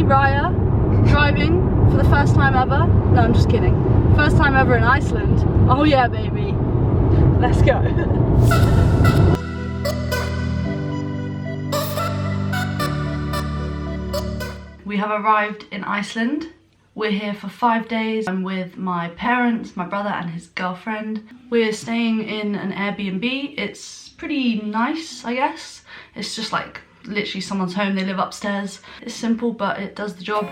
Raya, driving for the first time ever. No, I'm just kidding. First time ever in Iceland. Oh yeah, baby. Let's go. We have arrived in Iceland. We're here for 5 days. I'm with my parents, my brother and his girlfriend. We're staying in an Airbnb. It's pretty nice, I guess. It's just like literally someone's home, they live upstairs. It's simple, but it does the job.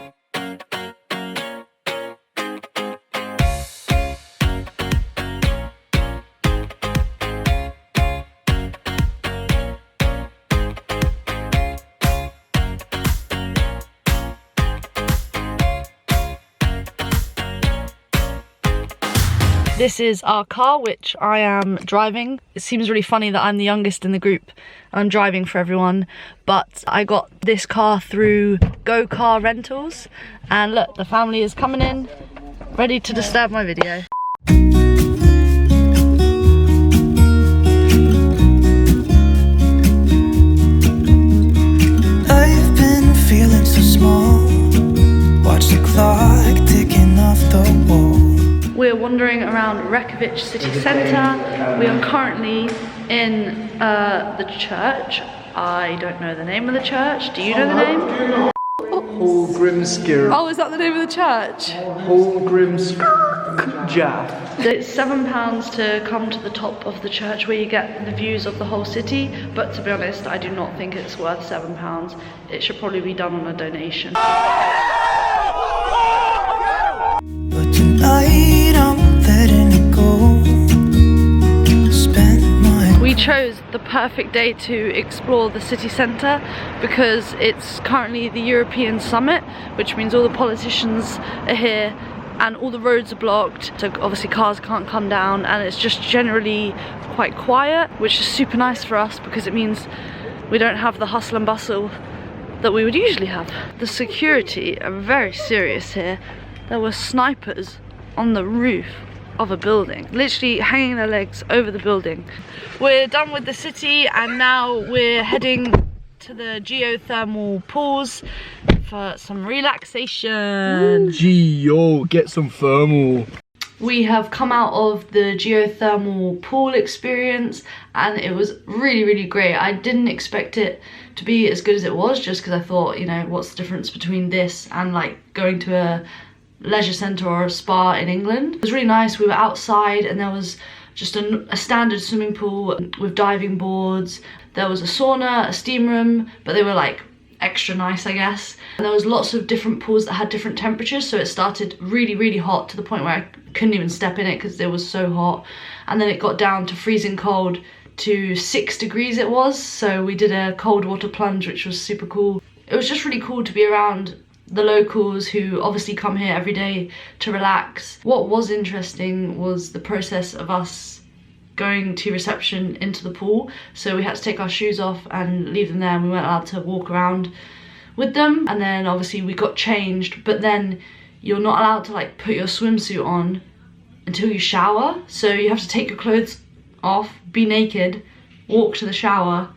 This is our car, which I am driving. It seems really funny that I'm the youngest in the group and I'm driving for everyone, but I got this car through Go Car Rentals, and look, the family is coming in, ready to disturb my video. I've been feeling so small. Watch the clock ticking off the wall. We're wandering around Reykjavik city centre. We are currently in the church. I don't know the name of the church. Do you know the name? Hallgrímskirkja. Oh, is that the name of the church? Hallgrímskirkja. It's £7 to come to the top of the church where you get the views of the whole city, but to be honest, I do not think it's worth £7. It should probably be done on a donation. But tonight I'm letting it go. We chose the perfect day to explore the city centre because it's currently the European summit, which means all the politicians are here and all the roads are blocked, so obviously cars can't come down, and it's just generally quite quiet, which is super nice for us because it means we don't have the hustle and bustle that we would usually have. The security are very serious here. There were snipers on the roof of a building, literally hanging their legs over the building. We're done with the city and now we're heading to the geothermal pools for some relaxation. Geo, get some thermal. We have come out of the geothermal pool experience and it was really great. I didn't expect it to be as good as it was, just because I thought, you know, what's the difference between this and like going to a leisure centre or a spa in England. It was really nice. We were outside and there was just a standard swimming pool with diving boards. There was a sauna, a steam room, but they were like extra nice, I guess. And there was lots of different pools that had different temperatures, so it started really hot to the point where I couldn't even step in it because it was so hot, and then it got down to freezing cold to 6 degrees it was, so we did a cold water plunge, which was super cool. It was just really cool to be around the locals who obviously come here every day to relax. What was interesting was the process of us going to reception into the pool. So we had to take our shoes off and leave them there, and we weren't allowed to walk around with them. And then obviously we got changed, but then you're not allowed to like put your swimsuit on until you shower. So you have to take your clothes off, be naked, walk to the shower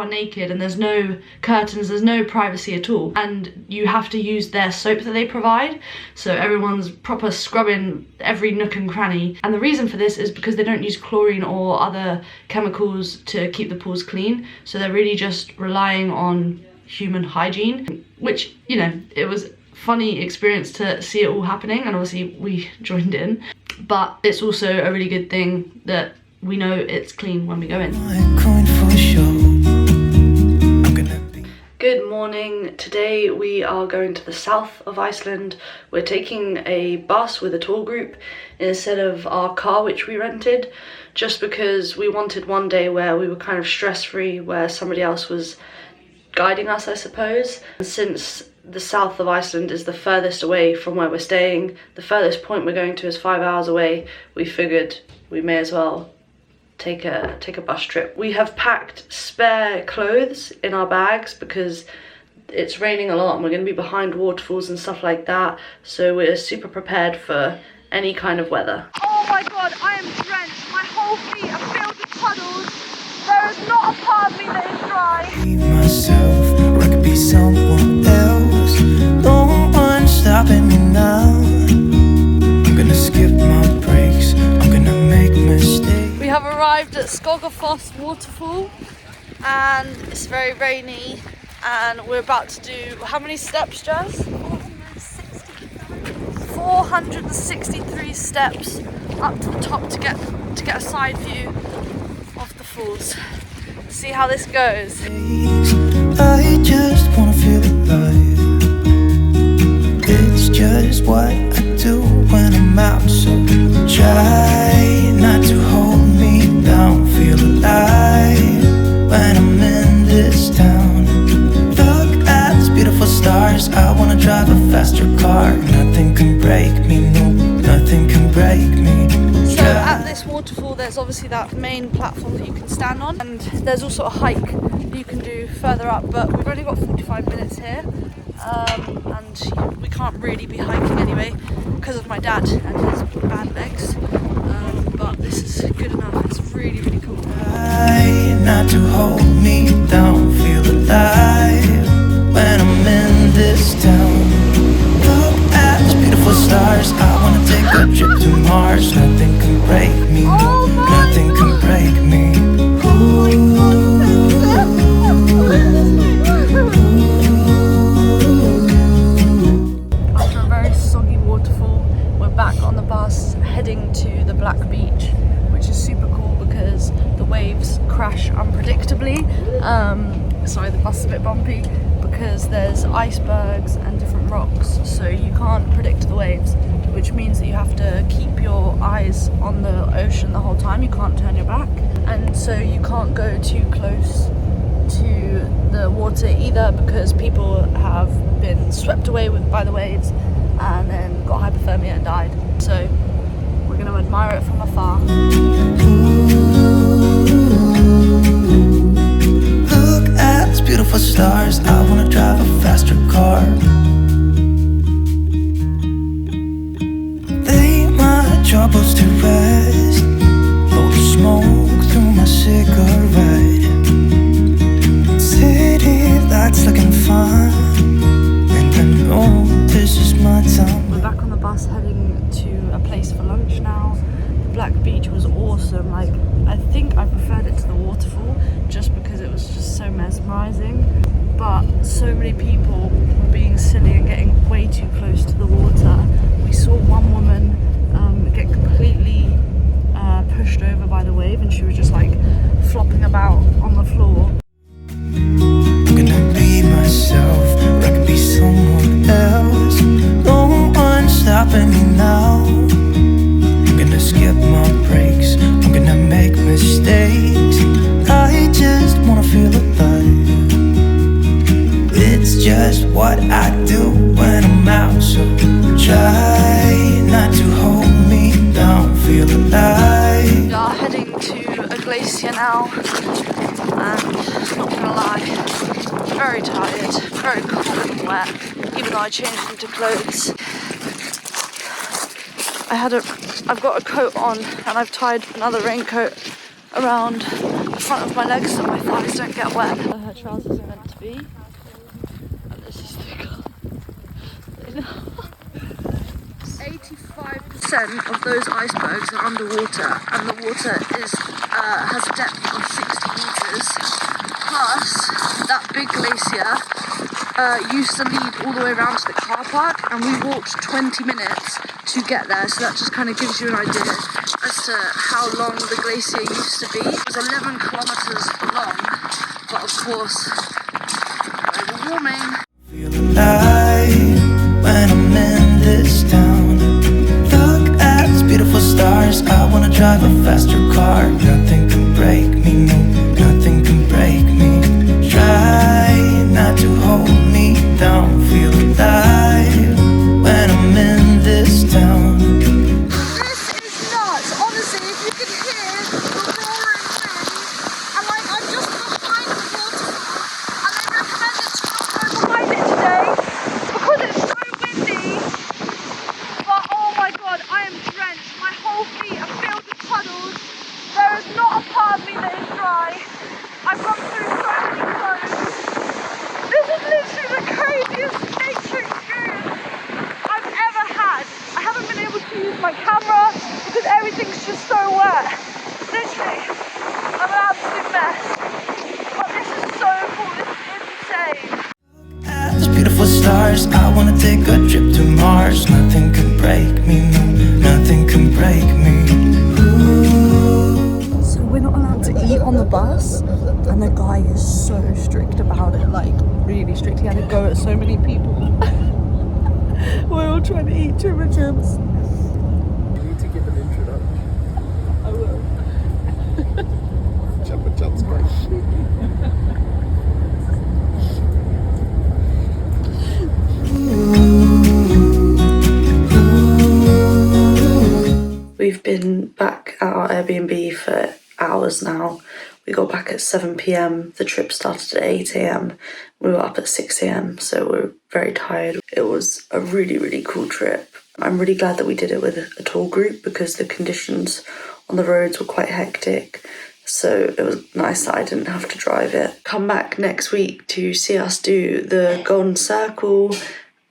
naked, and there's no curtains, there's no privacy at all, and you have to use their soap that they provide, so everyone's proper scrubbing every nook and cranny. And the reason for this is because they don't use chlorine or other chemicals to keep the pools clean, so they're really just relying on human hygiene, which, you know, it was a funny experience to see it all happening, and obviously we joined in, but it's also a really good thing that we know it's clean when we go in. Good morning. Today we are going to the south of Iceland. We're taking a bus with a tour group instead of our car, which we rented, just because we wanted one day where we were kind of stress-free, where somebody else was guiding us, I suppose. And since the south of Iceland is the furthest away from where we're staying, the furthest point we're going to is 5 hours away, we figured we may as well take a bus trip. We have packed spare clothes in our bags because it's raining a lot and we're going to be behind waterfalls and stuff like that, so we're super prepared for any kind of weather. Oh my god, I am drenched. My whole feet are filled with puddles. There is not a part of me that is dry. Myself, or I could be someone else. at Skogafoss waterfall and it's very rainy and we're about to do, how many steps, Jazz? 463 steps up to the top to get a side view of the falls. See how this goes. I just wanna feel alive. It's just what I do when I'm out, so try not to hold me down. Feel alive when I'm in this town. Look at these beautiful stars. I wanna drive a faster car. Nothing can break me, no, nothing can break me. So at this waterfall there's obviously that main platform that you can stand on, and there's also a hike that you can do further up, but we've only got 45 minutes here and we can't really be hiking anyway because of my dad and his bad legs, but this is good enough. It's really, really cool. Try not to hold me down. Feel alive when I'm in this town. Look at these beautiful stars. I wanna take a trip to Mars. Nothing can break me, no, nothing can break me. After a very soggy waterfall, we're back on the bus heading to the Black Beach, which is super cool because the waves crash unpredictably. Sorry, the bus is a bit bumpy because there's icebergs and different rocks, so you can't predict the waves, which means that you have to keep your eyes on the ocean the whole time. You can't turn your back, and so you can't go too close to the water either because people have been swept away by the waves and then got hypothermia and died. So we're going to admire it from afar. Look at these beautiful stars. I wanna drive a faster car. Lay my troubles to rest. Blow the smoke through my cigarette. City lights looking fun, and I know this is my time. We're back on the bus heading to a place for lunch now. The Black Beach was awesome. Like, I think I preferred it to the waterfall just because it was just so mesmerizing. But so many people were being silly and getting way too close to the water. We saw one woman get completely pushed over by the wave, and she was just like flopping about on the floor. I'm gonna be myself, or I could be someone else. No one's stopping me now. I'm gonna skip my breaks, I'm gonna make mistakes. I just wanna feel alive. It's just what I do when I'm out, so try not to hold me down. Feel alive. We are heading to a glacier now, and not gonna lie, very tired, very cold and wet, even though I changed into clothes. I've got a coat on and I've tied another raincoat around the front of my legs so my thighs don't get wet. Her trousers are meant to be, and this is the car. 85% of those icebergs are underwater, and the water has a depth of 60 meters. Plus, that big glacier used to lead all the way around to the car park, and we walked 20 minutes to get there, so that just kind of gives you an idea as to how long the glacier used to be. It was 11 kilometers long, but of course, global warming. Feel alive when I'm in this town. Look at these beautiful stars. I wanna drive a faster car. Nothing can break me, no, nothing can break me. Try not to hold me down. Feel alive when I'm in this town. This is nuts, honestly, if you could hear the roaring wind, and like I'm just behind the waterfall, and they recommend it to not go behind beautiful stars. I wanna take a trip to Mars. Nothing can break me, no, nothing can break me. Ooh. So we're not allowed to eat on the bus, and the guy is so strict about it, like really strict. He had to go at so many people. We're all trying to eat chimma chips. You need to give an introduction. I will. Chopper chops, guys. We've been back at our Airbnb for hours now. We got back at 7 p.m. The trip started at 8 a.m. We were up at 6 a.m. so we're very tired. It was a really, really cool trip. I'm really glad that we did it with a tour group because the conditions on the roads were quite hectic. So it was nice that I didn't have to drive it. Come back next week to see us do the Golden Circle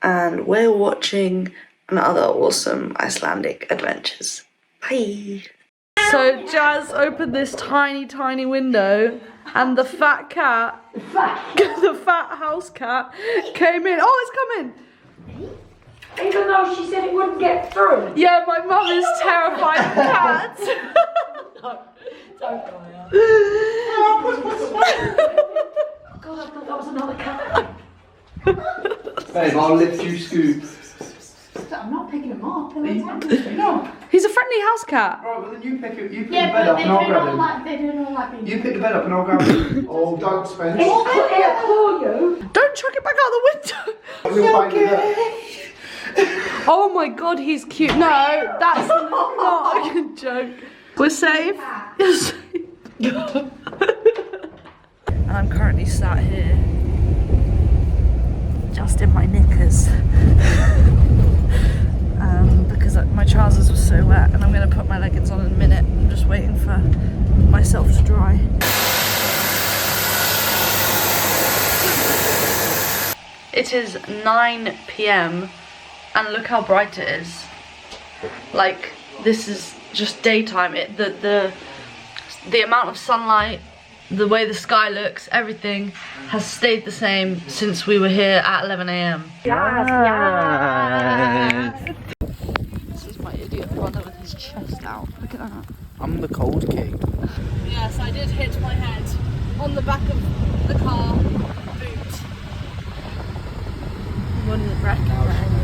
and whale watching and other awesome Icelandic adventures. Bye! So Jazz opened this tiny, tiny window and the fat cat, the fat house cat, came in. Oh, it's coming! Even though she said it wouldn't get through. Yeah, my mum is terrified of cats. Don't go out. God, I thought that was another cat. Babe, I'll lift you scoop. I'm not picking him up. No. He's a friendly house cat. Right, well then you pick the bed Yeah, up but and I'll grab him. they don't all like being... You pick the bed up and I'll grab him. Oh, don't Spence. It'll claw you. Don't chuck it back out the window. Oh my god, he's cute. No, that's not a good joke. We're safe. Yes. And I'm currently sat here, just in my knickers. Because my trousers were so wet, and I'm going to put my leggings on in a minute. I'm just waiting for myself to dry. It is 9 p.m. and look how bright it is. Like, this is just daytime. The amount of sunlight, the way the sky looks, everything has stayed the same since we were here at 11 a.m. Yes. This is my idiot brother with his chest out. Look at that. I'm the cold king. Yes, I did hit my head on the back of the car boot. Wouldn't recommend.